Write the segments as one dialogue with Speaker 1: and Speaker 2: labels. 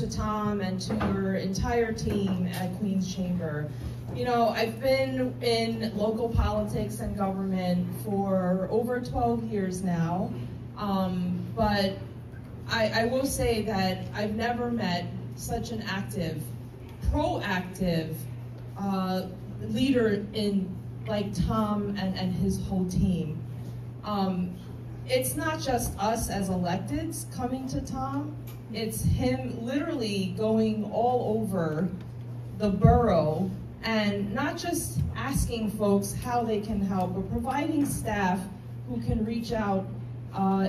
Speaker 1: to Tom and to your entire team at Queens Chamber. You know, I've been in local politics and government for over 12 years now, but I will say that I've never met such an active, proactive leader like Tom and his whole team. It's not just us as electeds coming to Tom, it's him literally going all over the borough and not just asking folks how they can help, but providing staff who can reach out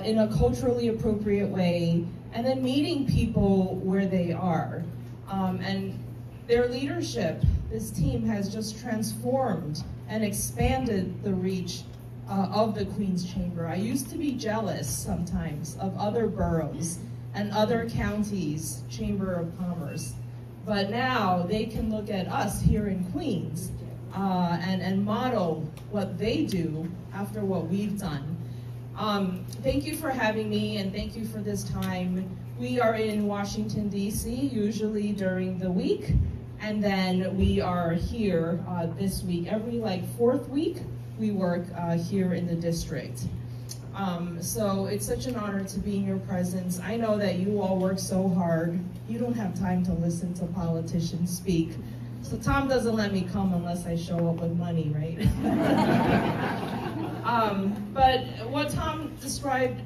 Speaker 1: in a culturally appropriate way, and then meeting people where they are. And their leadership, this team has just transformed and expanded the reach of the Queens Chamber. I used to be jealous sometimes of other boroughs and other counties' Chamber of Commerce. But now they can look at us here in Queens and model what they do after what we've done. Thank you for having me, and thank you for this time. We are in Washington, D.C., usually during the week, and then we are here this week. Every fourth week, we work here in the district. So it's such an honor to be in your presence. I know that you all work so hard. You don't have time to listen to politicians speak. So Tom doesn't let me come unless I show up with money, right? But what Tom described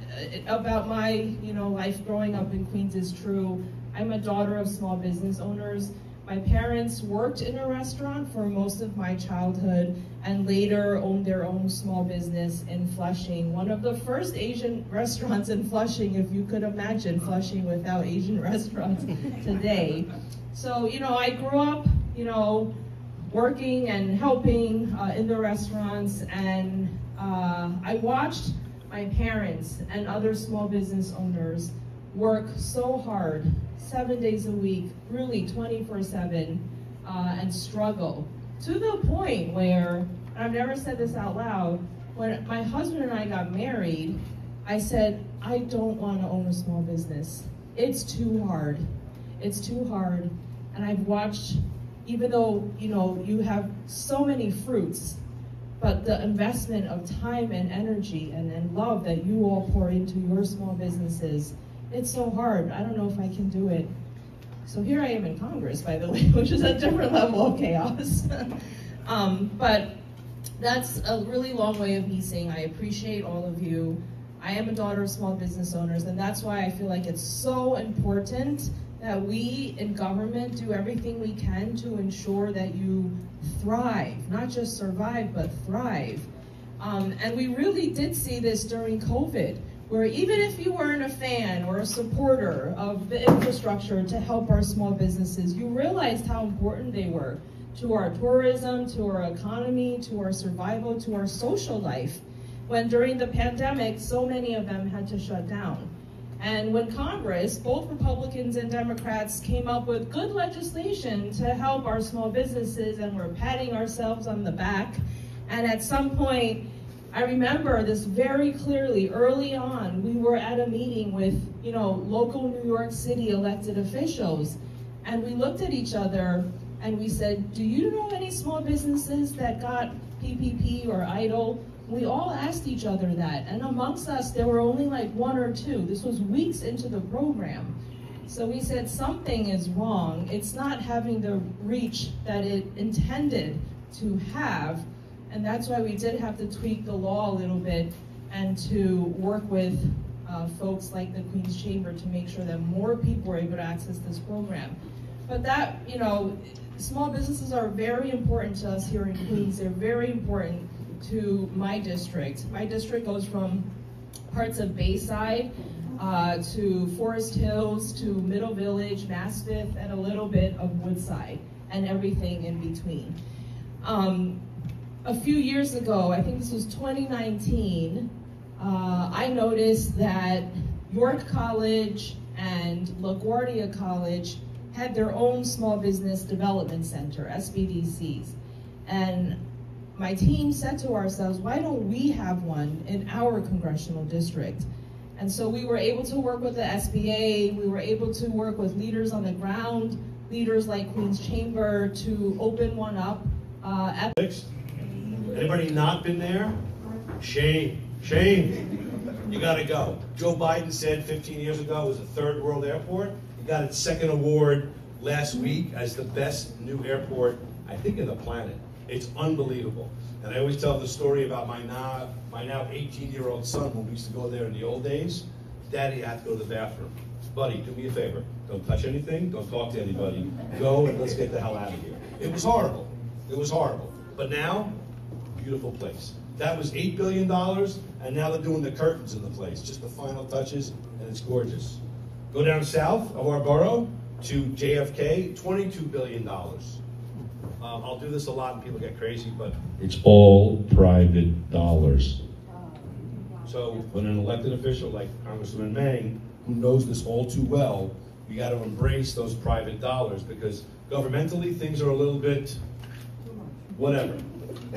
Speaker 1: about my life growing up in Queens is true. I'm a daughter of small business owners. My parents worked in a restaurant for most of my childhood and later owned their own small business in Flushing, one of the first Asian restaurants in Flushing, if you could imagine Flushing without Asian restaurants today. So, I grew up, working and helping in the restaurants, and I watched my parents and other small business owners work so hard, 7 days a week, really 24/7, and struggle to the point where, and I've never said this out loud, when my husband and I got married, I said, I don't want to own a small business. It's too hard. It's too hard. And I've watched, even though, you have so many fruits, but the investment of time and energy and love that you all pour into your small businesses, it's so hard. I don't know if I can do it. So here I am in Congress, by the way, which is a different level of chaos. But that's a really long way of me saying I appreciate all of you. I am a daughter of small business owners, and that's why I feel like it's so important that we in government do everything we can to ensure that you thrive, not just survive, but thrive. And we really did see this during COVID, where even if you weren't a fan or a supporter of the infrastructure to help our small businesses, you realized how important they were to our tourism, to our economy, to our survival, to our social life, when during the pandemic, so many of them had to shut down. And when Congress, both Republicans and Democrats, came up with good legislation to help our small businesses, and we're patting ourselves on the back, and at some point, I remember this very clearly. Early on, we were at a meeting with, local New York City elected officials, and we looked at each other and we said, do you know any small businesses that got PPP or EIDL? We all asked each other that, and amongst us, there were only one or two. This was weeks into the program. So we said, something is wrong. It's not having the reach that it intended to have. And that's why we did have to tweak the law a little bit and to work with folks like the Queens Chamber to make sure that more people were able to access this program. But that, small businesses are very important to us here in Queens. They're very important to my district. My district goes from parts of Bayside to Forest Hills to Middle Village, Mass Fifth, and a little bit of Woodside, and everything in between. A few years ago, I think this was 2019, I noticed that York College and LaGuardia College had their own small business development center, SBDCs. And my team said to ourselves, why don't we have one in our congressional district? And so we were able to work with the SBA, we were able to work with leaders on the ground, leaders like Queen's Chamber, to open one up.
Speaker 2: Anybody not been there? Shame, shame. You gotta go. Joe Biden said 15 years ago it was a third world airport. It got its second award last week as the best new airport, I think, in the planet. It's unbelievable. And I always tell the story about my now 18-year-old son when we used to go there in the old days. Daddy had to go to the bathroom. Buddy, do me a favor. Don't touch anything. Don't talk to anybody. Go and let's get the hell out of here. It was horrible. It was horrible. But now, beautiful place. That was $8 billion, and now they're doing the curtains in the place. Just the final touches, and it's gorgeous. Go down south of our borough to JFK, $22 billion. I'll do this a lot and people get crazy, but it's all private dollars. So when an elected official like Congresswoman Meng, who knows this all too well, we got to embrace those private dollars, because governmentally things are a little bit whatever,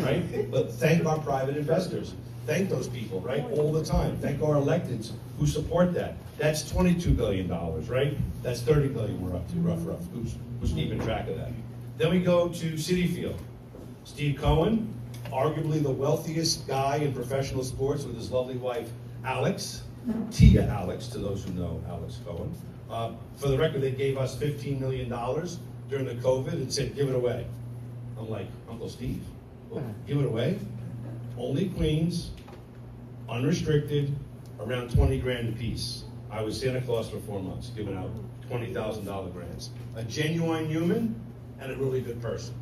Speaker 2: right? But thank our private investors. Thank those people, right? All the time. Thank our electeds who support that. That's $22 billion, right? That's $30 billion we're up to, rough. Who's keeping track of that? Then we go to Citi Field. Steve Cohen, arguably the wealthiest guy in professional sports, with his lovely wife, Alex. Tia Alex, to those who know Alex Cohen. For the record, they gave us $15 million during the COVID and said, give it away. I'm like, Uncle Steve, well, give it away? Only Queens, unrestricted, around 20 grand a piece. I was Santa Claus for 4 months, giving out $20,000 grants. A genuine human and a really good person.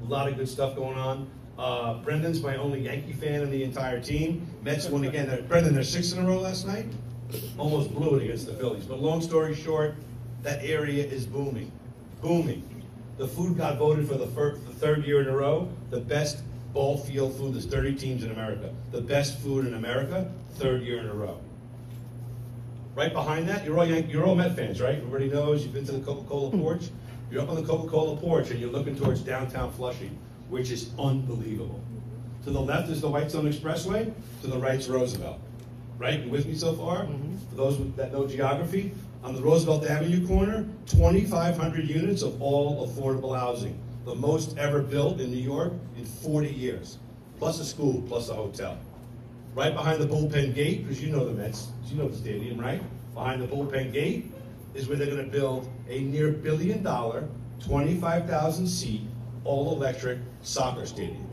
Speaker 2: A lot of good stuff going on. Brendan's my only Yankee fan in the entire team. Mets won again. Brendan, they're 6 in a row last night. Almost blew it against the Phillies. But long story short, that area is booming. Booming. The food got voted for the third year in a row the best ball field food. There's 30 teams in America. The best food in America, third year in a row. Right behind that, you're all Met fans, right? Everybody knows you've been to the Coca-Cola porch. You're up on the Coca-Cola porch and you're looking towards downtown Flushing, which is unbelievable. To the left is the Whitestone Expressway. To the right's Roosevelt. Right? You with me so far? Mm-hmm. For those that know geography, on the Roosevelt Avenue corner, 2,500 units of all affordable housing. The most ever built in New York in 40 years. Plus a school, plus a hotel. Right behind the bullpen gate, because you know the Mets, you know the stadium, right? Behind the bullpen gate is where they're going to build a near $1 billion, 25,000 seat, all electric soccer stadium.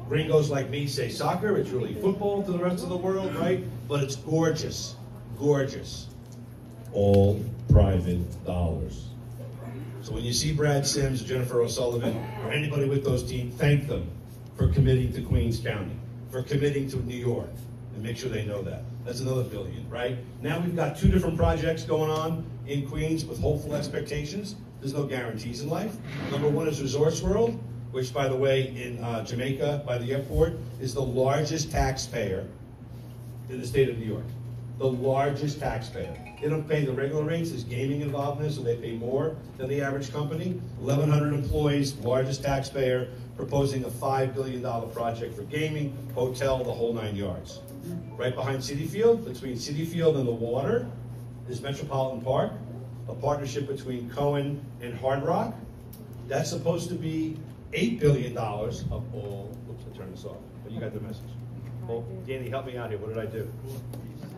Speaker 2: Gringos like me say soccer, it's really football to the rest of the world, right? But it's gorgeous, gorgeous. All private dollars. So when you see Brad Sims, Jennifer O'Sullivan, or anybody with those teams, thank them for committing to Queens County, for committing to New York, and make sure they know that. That's another $1 billion, right? Now we've got 2 different projects going on in Queens with hopeful expectations. There's no guarantees in life. Number 1 is Resorts World, which, by the way, in Jamaica, by the airport, is the largest taxpayer in the state of New York. The largest taxpayer. They don't pay the regular rates. There's gaming involved in this, so they pay more than the average company. 1,100 employees, largest taxpayer, proposing a $5 billion project for gaming, hotel, the whole 9 yards. Right behind Citi Field, between Citi Field and the water, is Metropolitan Park, a partnership between Cohen and Hard Rock. That's supposed to be $8 billion of all. Oops, I turned this off. But you got the message. Well, Danny, help me out here. What did I do?